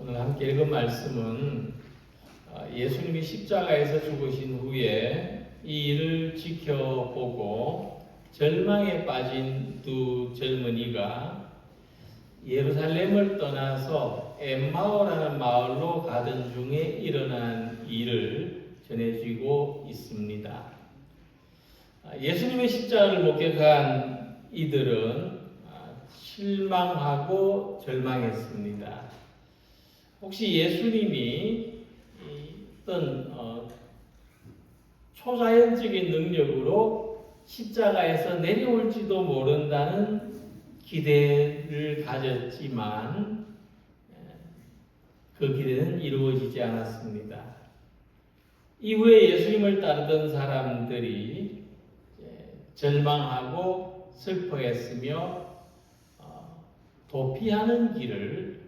오늘 함께 읽은 말씀은 예수님이 십자가에서 죽으신 후에 이 일을 지켜보고 절망에 빠진 두 젊은이가 예루살렘을 떠나서 엠마오라는 마을로 가던 중에 일어난 일을 전해주고 있습니다. 예수님의 십자가를 목격한 이들은 실망하고 절망했습니다. 혹시 예수님이 어떤 초자연적인 능력으로 십자가에서 내려올지도 모른다는 기대를 가졌지만 그 기대는 이루어지지 않았습니다. 이후에 예수님을 따르던 사람들이 절망하고 슬퍼했으며 도피하는 길을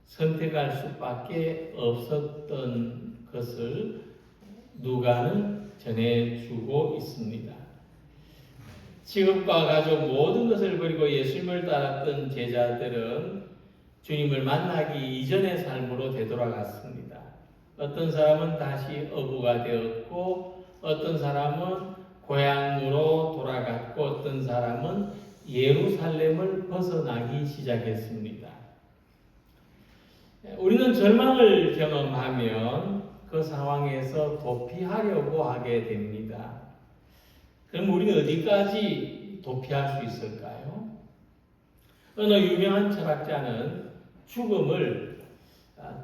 선택할 수밖에 없었던 것을 누가는 전해주고 있습니다. 직업과 가족 모든 것을 버리고 예수님을 따랐던 제자들은 주님을 만나기 이전의 삶으로 되돌아갔습니다. 어떤 사람은 다시 어부가 되었고, 어떤 사람은 고향으로 돌아갔고, 어떤 사람은 예루살렘을 벗어나기 시작했습니다. 우리는 절망을 경험하면 그 상황에서 도피하려고 하게 됩니다. 그럼 우리는 어디까지 도피할 수 있을까요? 어느 유명한 철학자는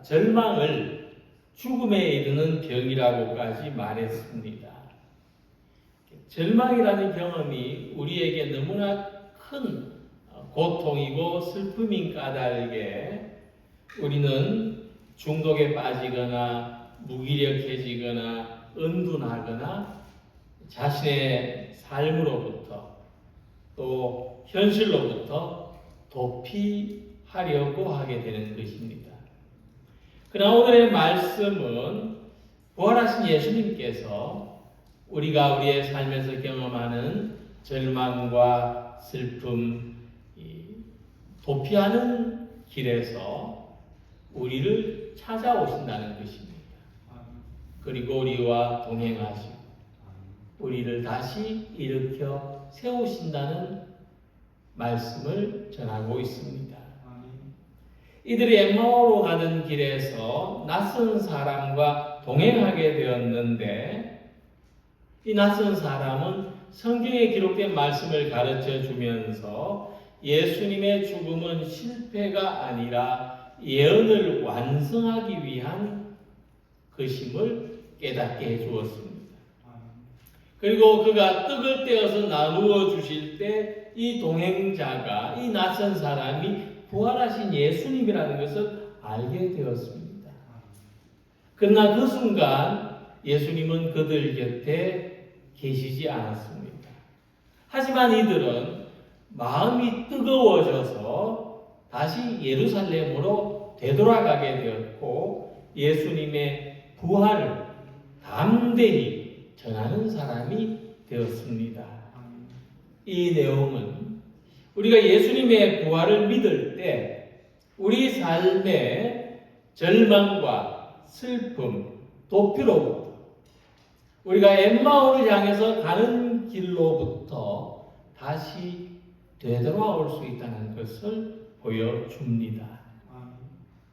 절망을 죽음에 이르는 병이라고까지 말했습니다. 절망이라는 경험이 우리에게 너무나 큰 고통이고 슬픔인 까닭에 우리는 중독에 빠지거나 무기력해지거나 은둔하거나 자신의 삶으로부터 또 현실로부터 도피하려고 하게 되는 것입니다. 그러나 오늘의 말씀은 부활하신 예수님께서 우리가 우리의 삶에서 경험하는 절망과 슬픔, 도피하는 길에서 우리를 찾아오신다는 것입니다. 그리고 우리와 동행하시고 우리를 다시 일으켜 세우신다는 말씀을 전하고 있습니다. 이들이 엠마오로 가는 길에서 낯선 사람과 동행하게 되었는데 이 낯선 사람은 성경에 기록된 말씀을 가르쳐 주면서 예수님의 죽음은 실패가 아니라 예언을 완성하기 위한 것임을 깨닫게 해주었습니다. 그리고 그가 떡을 떼어서 나누어 주실 때 이 동행자가, 이 낯선 사람이 부활하신 예수님이라는 것을 알게 되었습니다. 그러나 그 순간 예수님은 그들 곁에 계시지 않았습니다. 하지만 이들은 마음이 뜨거워져서 다시 예루살렘으로 되돌아가게 되었고 예수님의 부활을 담대히 전하는 사람이 되었습니다. 이 내용은 우리가 예수님의 부활을 믿을 때 우리 삶의 절망과 슬픔, 도피로부터 우리가 엠마오를 향해서 가는 길로부터 다시 되돌아올 수 있다는 것을 보여줍니다.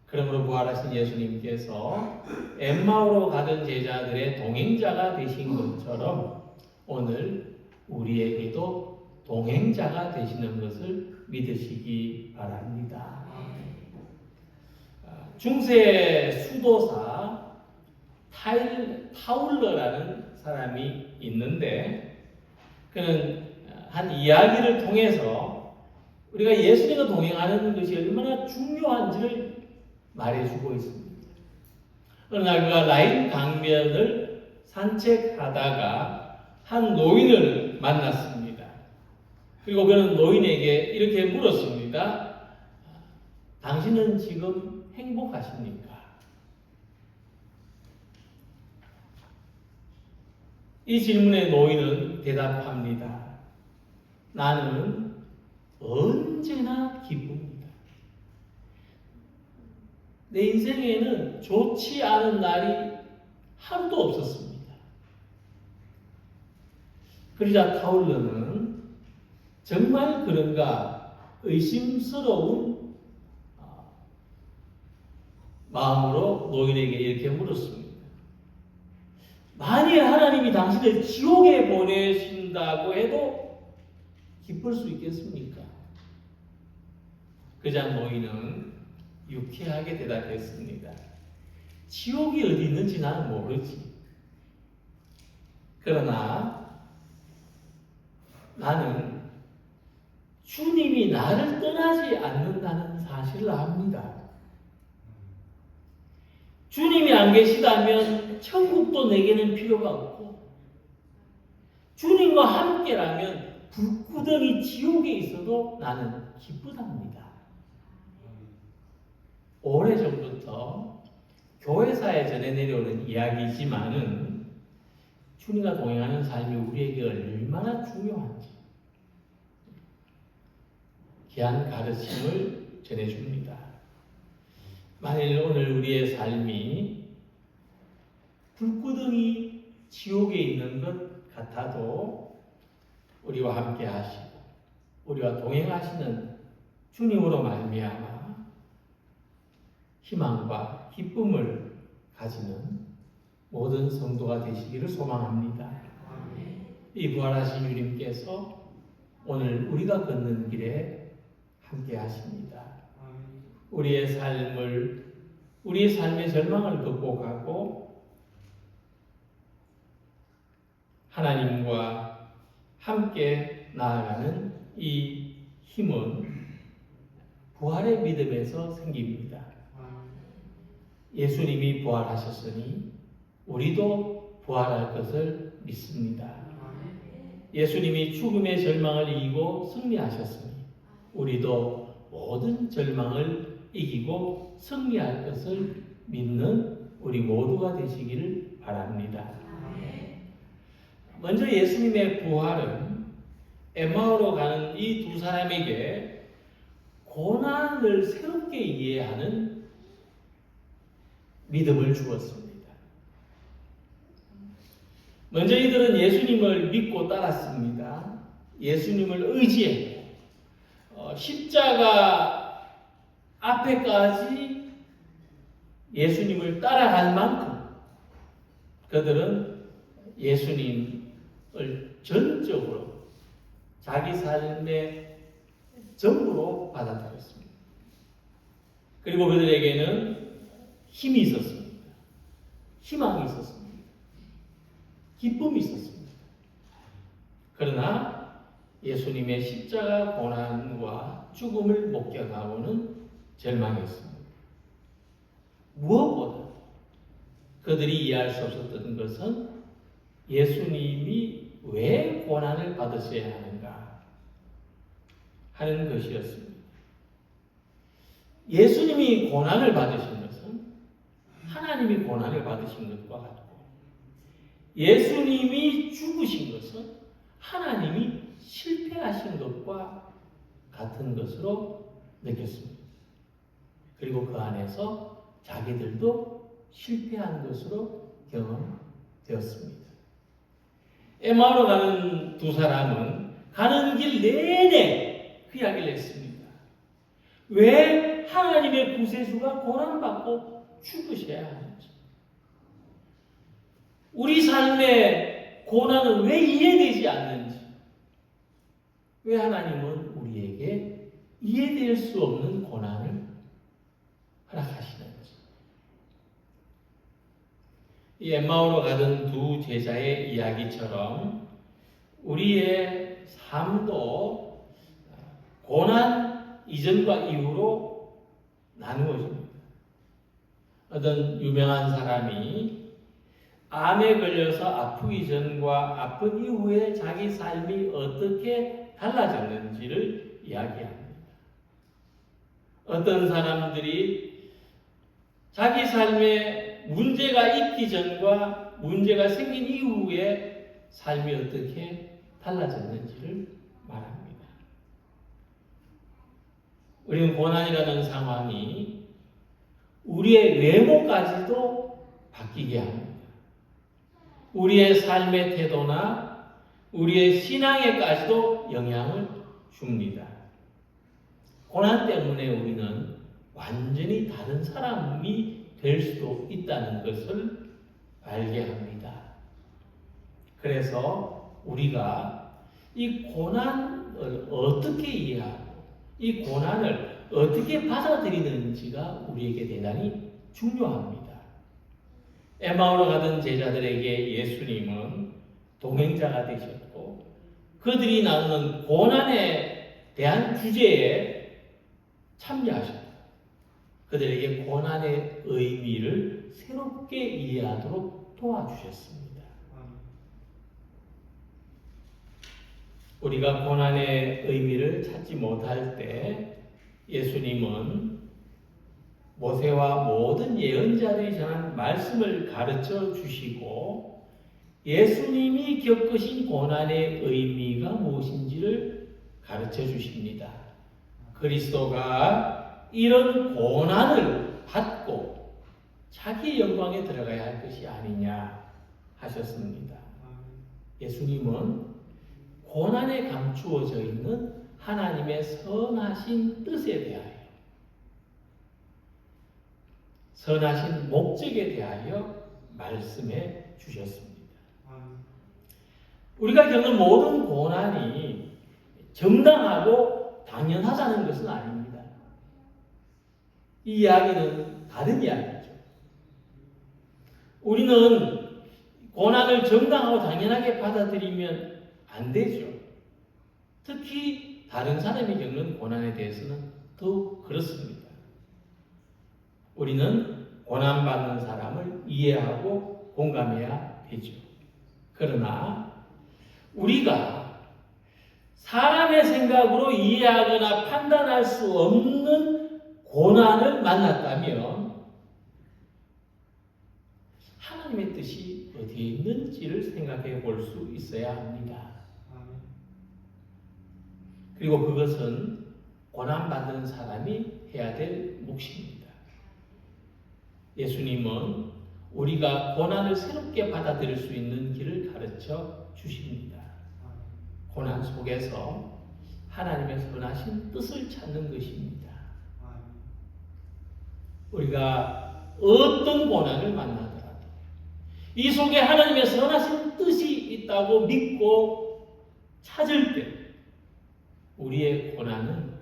그러므로 부활하신 예수님께서 엠마오로 가던 제자들의 동행자가 되신 것처럼 오늘 우리에게도 동행자가 되시는 것을 믿으시기 바랍니다. 중세 수도사 타울러라는 사람이 있는데 그는 한 이야기를 통해서 우리가 예수님과 동행하는 것이 얼마나 중요한지를 말해주고 있습니다. 어느 날 그가 라인 강변을 산책하다가 한 노인을 만났습니다. 그리고 그는 노인에게 이렇게 물었습니다. 당신은 지금 행복하십니까? 이 질문에 노인은 대답합니다. 나는 언제나 기쁩니다. 내 인생에는 좋지 않은 날이 하루도 없었습니다. 그러자 타울러는 정말 그런가 의심스러운 마음으로 노인에게 이렇게 물었습니다. 만일 하나님이 당신을 지옥에 보내신다고 해도 기쁠 수 있겠습니까? 그자 노인은 유쾌하게 대답했습니다. 지옥이 어디 있는지 나는 모르지. 그러나 나는 주님이 나를 떠나지 않는다는 사실을 압니다. 주님이 안 계시다면 천국도 내게는 필요가 없고, 주님과 함께라면 불구덩이 지옥에 있어도 나는 기쁘답니다. 오래전부터 교회사에 전해 내려오는 이야기지만은 주님과 동행하는 삶이 우리에게 얼마나 중요한지 귀한 가르침을 전해줍니다. 만일 오늘 우리의 삶이 불구덩이 지옥에 있는 것 같아도 우리와 함께 하시고 우리와 동행하시는 주님으로 말미암아 희망과 기쁨을 가지는 모든 성도가 되시기를 소망합니다. 이 부활하신 주님께서 오늘 우리가 걷는 길에 함께 하십니다. 우리의 삶의 절망을 극복하고 하나님과 함께 나아가는 이 힘은 부활의 믿음에서 생깁니다. 예수님이 부활하셨으니 우리도 부활할 것을 믿습니다. 예수님이 죽음의 절망을 이기고 승리하셨으니 우리도 모든 절망을 이기고 승리할 것을 믿는 우리 모두가 되시기를 바랍니다. 먼저 예수님의 부활은 엠마오로 가는 이 두 사람에게 고난을 새롭게 이해하는 믿음을 주었습니다. 먼저 이들은 예수님을 믿고 따랐습니다. 예수님을 의지했고 십자가 앞에까지 예수님을 따라갈 만큼 그들은 예수님을 전적으로 자기 삶의 전부로 받아들였습니다. 그리고 그들에게는 힘이 있었습니다. 희망이 있었습니다. 기쁨이 있었습니다. 그러나 예수님의 십자가 고난과 죽음을 목격하고는 절망했습니다. 무엇보다 그들이 이해할 수 없었던 것은 예수님이 왜 고난을 받으셔야 하는가 하는 것이었습니다. 예수님이 고난을 받으신 것은 하나님이 고난을 받으신 것과 같고 예수님이 죽으신 것은 하나님이 실패하신 것과 같은 것으로 느꼈습니다. 그리고 그 안에서 자기들도 실패한 것으로 경험되었습니다. 에마오로 가는 두 사람은 가는 길 내내 그 이야기를 했습니다. 왜 하나님의 구세주가 고난받고 죽으셔야 하는지, 우리 삶의 고난은 왜 이해되지 않는지, 왜 하나님은 우리에게 이해될 수 없는 고난을 허락하시는지. 이 엠마오로 가던 두 제자의 이야기처럼 우리의 삶도 고난 이전과 이후로 나누어집니다. 어떤 유명한 사람이 암에 걸려서 아프기 전과 아픈 이후에 자기 삶이 어떻게 달라졌는지를 이야기합니다. 어떤 사람들이 자기 삶에 문제가 있기 전과 문제가 생긴 이후에 삶이 어떻게 달라졌는지를 말합니다. 우리는 고난이라는 상황이 우리의 외모까지도 바뀌게 합니다. 우리의 삶의 태도나 우리의 신앙에까지도 영향을 줍니다. 고난 때문에 우리는 완전히 다른 사람이 될 수도 있다는 것을 알게 합니다. 그래서 우리가 이 고난을 어떻게 이해하고 이 고난을 어떻게 받아들이는지가 우리에게 대단히 중요합니다. 에마오로 가던 제자들에게 예수님은 동행자가 되셨고 그들이 나누는 고난에 대한 주제에 참여하셨고 그들에게 고난의 의미를 새롭게 이해하도록 도와주셨습니다. 우리가 고난의 의미를 찾지 못할 때 예수님은 모세와 모든 예언자들이 전한 말씀을 가르쳐 주시고 예수님이 겪으신 고난의 의미가 무엇인지를 가르쳐 주십니다. 그리스도가 이런 고난을 받고 자기 영광에 들어가야 할 것이 아니냐 하셨습니다. 예수님은 고난에 감추어져 있는 하나님의 선하신 뜻에 대하여 선하신 목적에 대하여 말씀해 주셨습니다. 우리가 겪는 모든 고난이 정당하고 당연하다는 것은 아닙니다. 이 이야기는 다른 이야기죠. 우리는 고난을 정당하고 당연하게 받아들이면 안 되죠. 특히 다른 사람이 겪는 고난에 대해서는 더 그렇습니다. 우리는 고난받는 사람을 이해하고 공감해야 되죠. 그러나 우리가 사람의 생각으로 이해하거나 판단할 수 없는 고난을 만났다면 하나님의 뜻이 어디에 있는지를 생각해 볼 수 있어야 합니다. 그리고 그것은 고난받는 사람이 해야 될 몫입니다. 예수님은 우리가 고난을 새롭게 받아들일 수 있는 길을 가르쳐 주십니다. 고난 속에서 하나님의 선하신 뜻을 찾는 것입니다. 우리가 어떤 고난을 만나더라도 이 속에 하나님의 선하신 뜻이 있다고 믿고 찾을 때 우리의 고난은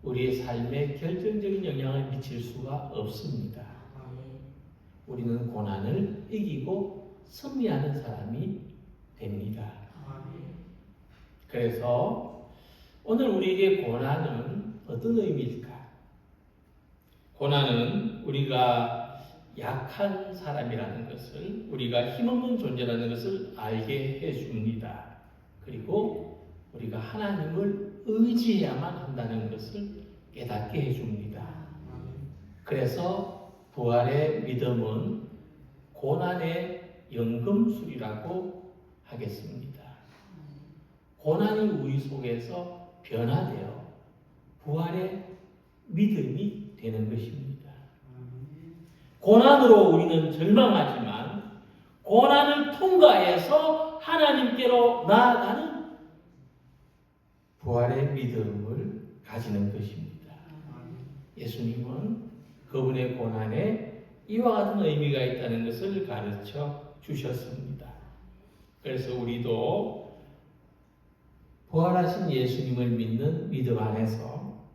우리의 삶에 결정적인 영향을 미칠 수가 없습니다. 우리는 고난을 이기고 승리하는 사람이 됩니다. 그래서 오늘 우리에게 고난은 어떤 의미일까? 고난은 우리가 약한 사람이라는 것을, 우리가 힘없는 존재라는 것을 알게 해줍니다. 그리고 우리가 하나님을 의지해야만 한다는 것을 깨닫게 해줍니다. 그래서 부활의 믿음은 고난의 연금술이라고 하겠습니다. 고난이 우리 속에서 변화되어 부활의 믿음이 되는 것입니다. 고난으로 우리는 절망하지만 고난을 통과해서 하나님께로 나아가는 부활의 믿음을 가지는 것입니다. 예수님은 그분의 고난에 이와 같은 의미가 있다는 것을 가르쳐 주셨습니다. 그래서 우리도 부활하신 예수님을 믿는 믿음 안에서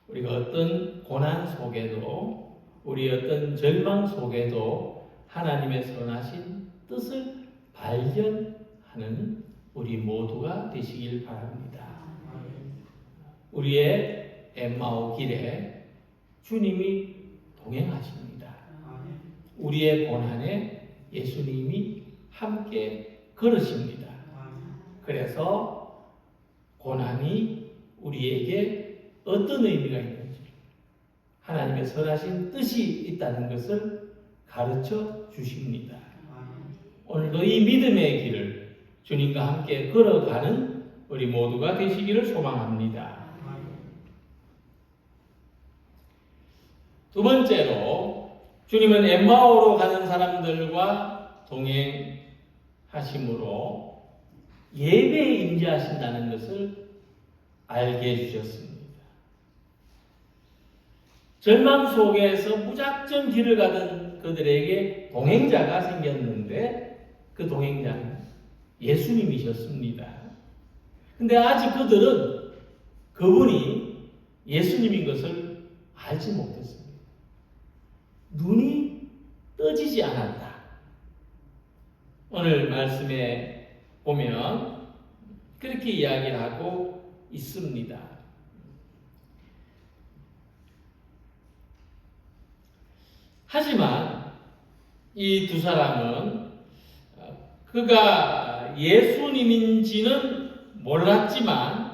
우리가 어떤 고난 속에도 우리 어떤 절망 속에도 하나님의 선하신 뜻을 발견하는 우리 모두가 되시길 바랍니다. 우리의 엠마오 길에 주님이 동행하십니다. 우리의 고난에 예수님이 함께 걸으십니다. 그래서 고난이 우리에게 어떤 의미가 있는지 하나님의 선하신 뜻이 있다는 것을 가르쳐 주십니다. 오늘도 이 믿음의 길을 주님과 함께 걸어가는 우리 모두가 되시기를 소망합니다. 두 번째로 주님은 엠마오로 가는 사람들과 동행하심으로 예배에 임재하신다는 것을 알게 해주셨습니다. 절망 속에서 무작정 길을 가던 그들에게 동행자가 생겼는데 그 동행자는 예수님이셨습니다. 근데 아직 그들은 그분이 예수님인 것을 알지 못했습니다. 눈이 떠지지 않았다. 오늘 말씀에 보면 그렇게 이야기를 하고 있습니다. 하지만 이 두 사람은 그가 예수님인지는 몰랐지만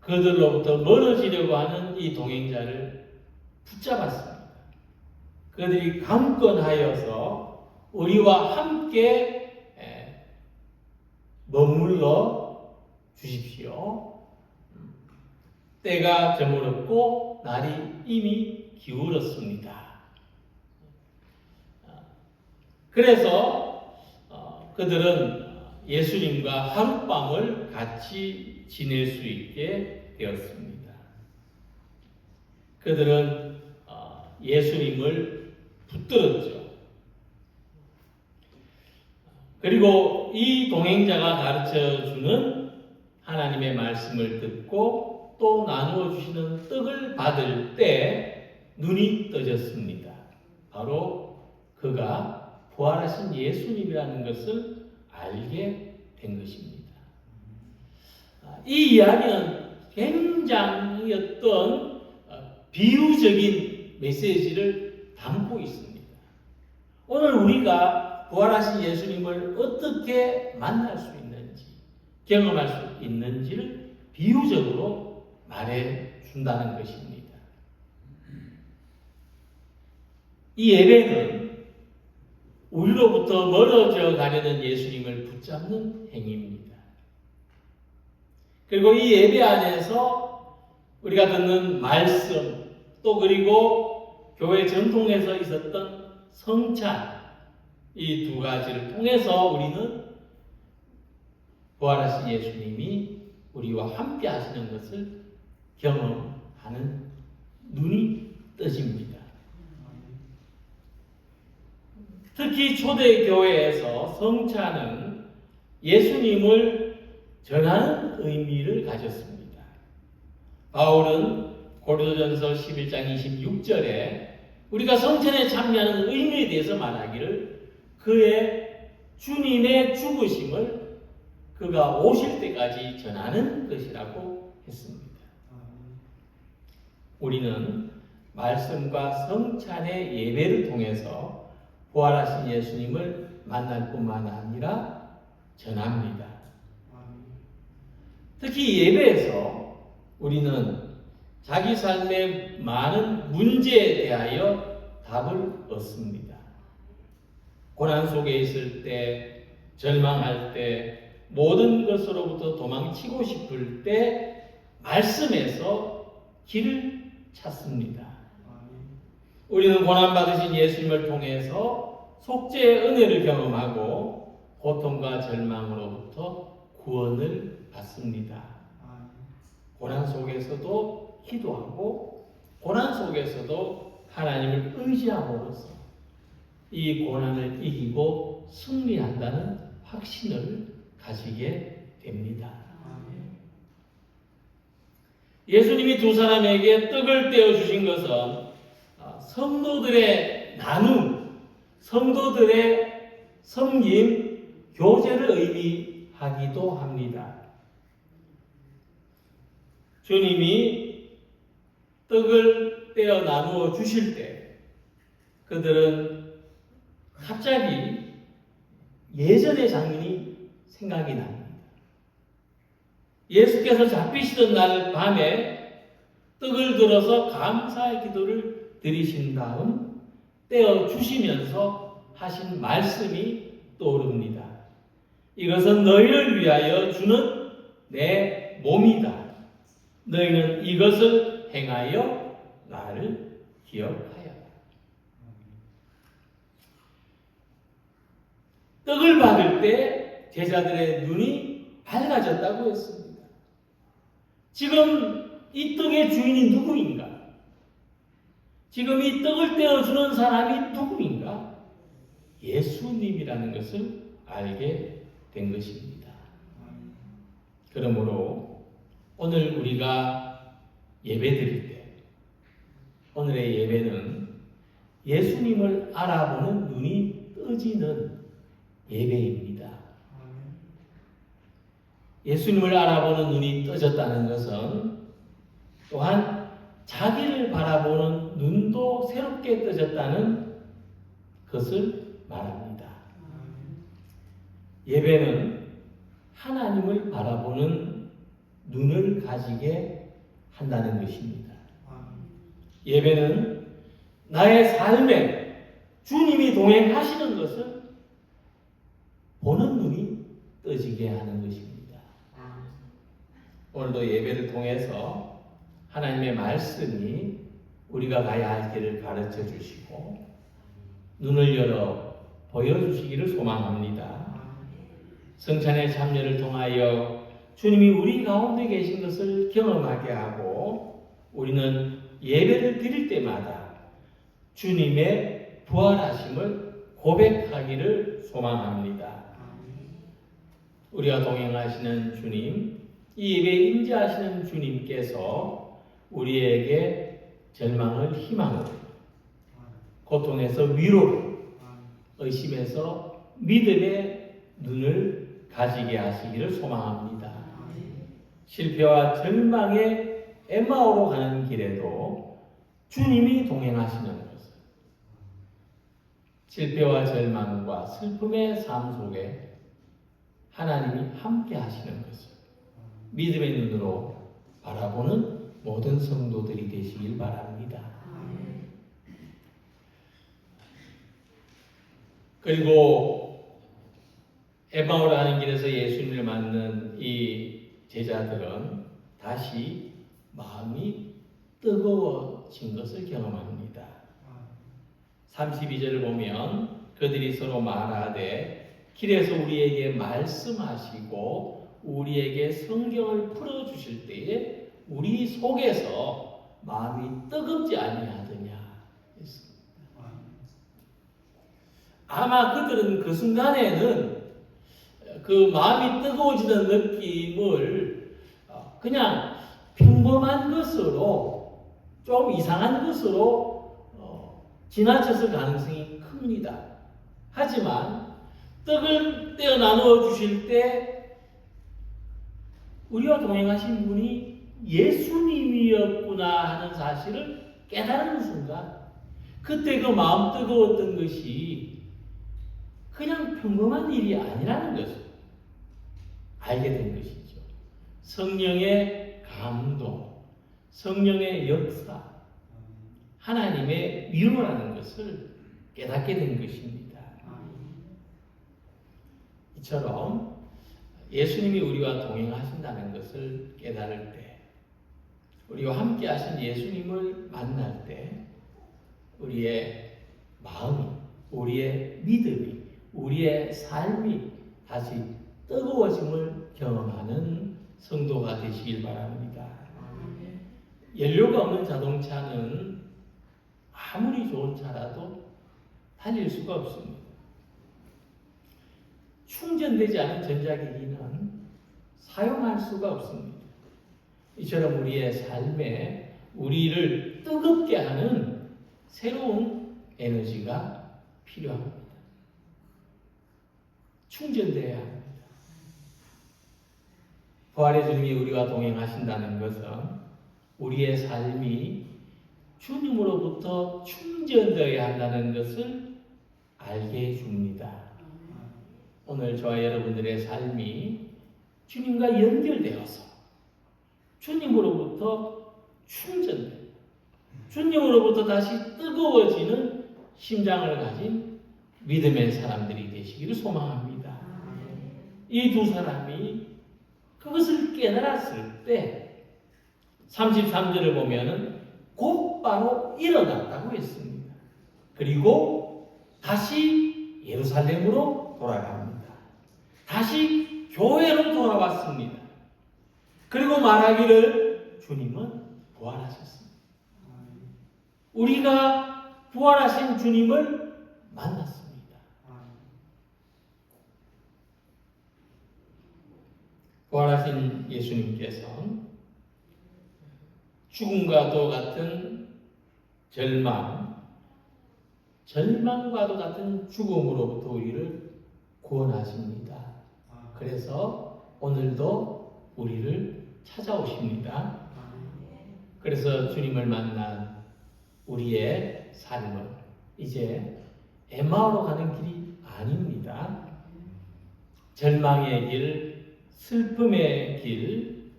그들로부터 멀어지려고 하는 이 동행자를 붙잡았습니다. 그들이 강권하여서 우리와 함께 머물러 주십시오. 때가 저물었고 날이 이미 기울었습니다. 그래서 그들은 예수님과 하룻밤을 같이 지낼 수 있게 되었습니다. 그들은 예수님을 붙들었죠. 그리고 이 동행자가 가르쳐주는 하나님의 말씀을 듣고 또 나누어 주시는 떡을 받을 때 눈이 떠졌습니다. 바로 그가 부활하신 예수님이라는 것을 알게 된 것입니다. 이 이야기는 굉장히 어떤 비유적인 메시지를 담고 있습니다. 오늘 우리가 부활하신 예수님을 어떻게 만날 수 있는지, 경험할 수 있는지를 비유적으로 말해 준다는 것입니다. 이 예배는 우리로부터 멀어져 가려는 예수님을 붙잡는 행위입니다. 그리고 이 예배 안에서 우리가 듣는 말씀, 또 그리고 교회 전통에서 있었던 성찬, 이 두 가지를 통해서 우리는 부활하신 예수님이 우리와 함께 하시는 것을 경험하는 눈이 떠집니다. 특히 초대교회에서 성찬은 예수님을 전하는 의미를 가졌습니다. 바울은 고린도전서 11장 26절에 우리가 성찬에 참여하는 의미에 대해서 말하기를 그의 주님의 죽으심을 그가 오실 때까지 전하는 것이라고 했습니다. 우리는 말씀과 성찬의 예배를 통해서 부활하신 예수님을 만날 뿐만 아니라 전합니다. 특히 예배에서 우리는 자기 삶의 많은 문제에 대하여 답을 얻습니다. 고난 속에 있을 때, 절망할 때, 모든 것으로부터 도망치고 싶을 때 말씀에서 길을 찾습니다. 우리는 고난받으신 예수님을 통해서 속죄의 은혜를 경험하고 고통과 절망으로부터 구원을 받습니다. 고난 속에서도 기도하고 고난 속에서도 하나님을 의지함으로써 이 고난을 이기고 승리한다는 확신을 가지게 됩니다. 예수님이 두 사람에게 떡을 떼어 주신 것은 성도들의 나눔, 성도들의 섬김, 교제를 의미하기도 합니다. 주님이 떡을 떼어 나누어 주실 때 그들은 갑자기 예전의 장면이 생각이 납니다. 예수께서 잡히시던 날 밤에 떡을 들어서 감사의 기도를 드리신 다음 떼어 주시면서 하신 말씀이 떠오릅니다. 이것은 너희를 위하여 주는 내 몸이다. 너희는 이것을 행하여 나를 기억하여. 떡을 받을 때 제자들의 눈이 밝아졌다고 했습니다. 지금 이 떡의 주인이 누구인가? 지금 이 떡을 떼어주는 사람이 누구인가? 예수님이라는 것을 알게 된 것입니다. 그러므로 오늘 우리가 예배드릴 때, 오늘의 예배는 예수님을 알아보는 눈이 떠지는 예배입니다. 예수님을 알아보는 눈이 떠졌다는 것은 또한 자기를 바라보는 눈도 새롭게 떠졌다는 것을 말합니다. 예배는 하나님을 바라보는 눈을 가지게 한다는 것입니다. 예배는 나의 삶에 주님이 동행하시는 것을 보는 눈이 떠지게 하는 것입니다. 오늘도 예배를 통해서 하나님의 말씀이 우리가 가야 할 길을 가르쳐 주시고 눈을 열어 보여주시기를 소망합니다. 성찬의 참여를 통하여 주님이 우리 가운데 계신 것을 경험하게 하고 우리는 예배를 드릴 때마다 주님의 부활하심을 고백하기를 소망합니다. 우리와 동행하시는 주님, 이 예배에 임재하시는 주님께서 우리에게 절망을 희망으로, 고통에서 위로로, 의심에서 믿음의 눈을 가지게 하시기를 소망합니다. 실패와 절망의 엠마오로 가는 길에도 주님이 동행하시는 것을, 실패와 절망과 슬픔의 삶 속에 하나님이 함께 하시는 것을 믿음의 눈으로 바라보는 모든 성도들이 되시길 바랍니다. 그리고 엠마오로 가는 길에서 예수님을 만난 이 제자들은 다시 마음이 뜨거워진 것을 경험합니다. 32절을 보면 그들이 서로 말하되 길에서 우리에게 말씀하시고 우리에게 성경을 풀어주실 때에 우리 속에서 마음이 뜨겁지 아니하더냐 했습니다. 아마 그들은 그 순간에는 그 마음이 뜨거워지는 느낌을 그냥 평범한 것으로, 좀 이상한 것으로 지나쳤을 가능성이 큽니다. 하지만 떡을 떼어 나누어 주실 때 우리와 동행하신 분이 예수님이었구나 하는 사실을 깨달은 순간, 그때 그 마음 뜨거웠던 것이 그냥 평범한 일이 아니라는 것을 알게 된 것이죠. 성령의 감동, 성령의 역사, 하나님의 위로라는 것을 깨닫게 된 것입니다. 이처럼 예수님이 우리와 동행하신다는 것을 깨달을 때, 우리와 함께 하신 예수님을 만날 때 우리의 마음이, 우리의 믿음이, 우리의 삶이 다시 뜨거워짐을 경험하는 성도가 되시길 바랍니다. 연료가 없는 자동차는 아무리 좋은 차라도 달릴 수가 없습니다. 충전되지 않은 전자기기는 사용할 수가 없습니다. 이처럼 우리의 삶에 우리를 뜨겁게 하는 새로운 에너지가 필요합니다. 충전되어야 합니다. 부활의 주님이 우리와 동행하신다는 것은 우리의 삶이 주님으로부터 충전되어야 한다는 것을 알게 해줍니다. 오늘 저와 여러분들의 삶이 주님과 연결되어서 주님으로부터 충전돼, 주님으로부터 다시 뜨거워지는 심장을 가진 믿음의 사람들이 되시기를 소망합니다. 이 두 사람이 그것을 깨달았을 때 33절을 보면은 곧바로 바로 일어났다고 했습니다. 그리고 다시 예루살렘으로 돌아갑니다. 다시 교회로 돌아왔습니다. 그리고 말하기를 주님은 부활하셨습니다. 우리가 부활하신 주님을 만났습니다. 부활하신 예수님께서 죽음과도 같은 절망과도 같은 죽음으로부터 우리를 구원하십니다. 그래서 오늘도 우리를 찾아오십니다. 그래서 주님을 만난 우리의 삶은 이제 에마오로 가는 길이 아닙니다. 절망의 길, 슬픔의 길,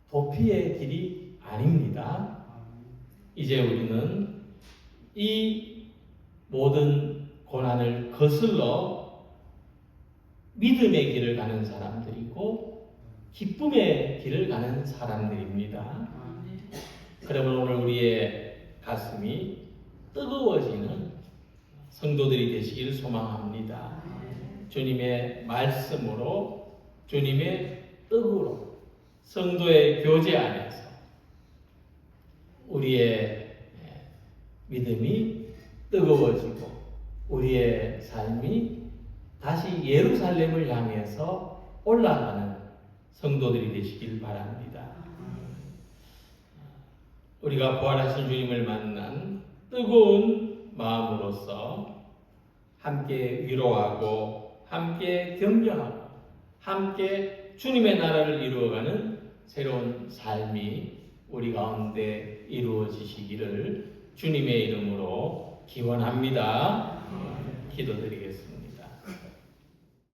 도피의 길이 아닙니다. 이제 우리는 이 모든 고난을 거슬러 믿음의 길을 가는 사람들이고 기쁨의 길을 가는 사람들입니다. 그러면 오늘 우리의 가슴이 뜨거워지는 성도들이 되시기를 소망합니다. 주님의 말씀으로, 주님의 뜻으로, 성도의 교제 안에서 우리의 믿음이 뜨거워지고 우리의 삶이 다시 예루살렘을 향해서 올라가는 성도들이 되시길 바랍니다. 우리가 부활하신 주님을 만난 뜨거운 마음으로서 함께 위로하고 함께 격려하고 함께 주님의 나라를 이루어가는 새로운 삶이 우리 가운데 이루어지시기를 주님의 이름으로 기원합니다. 기도드리겠습니다.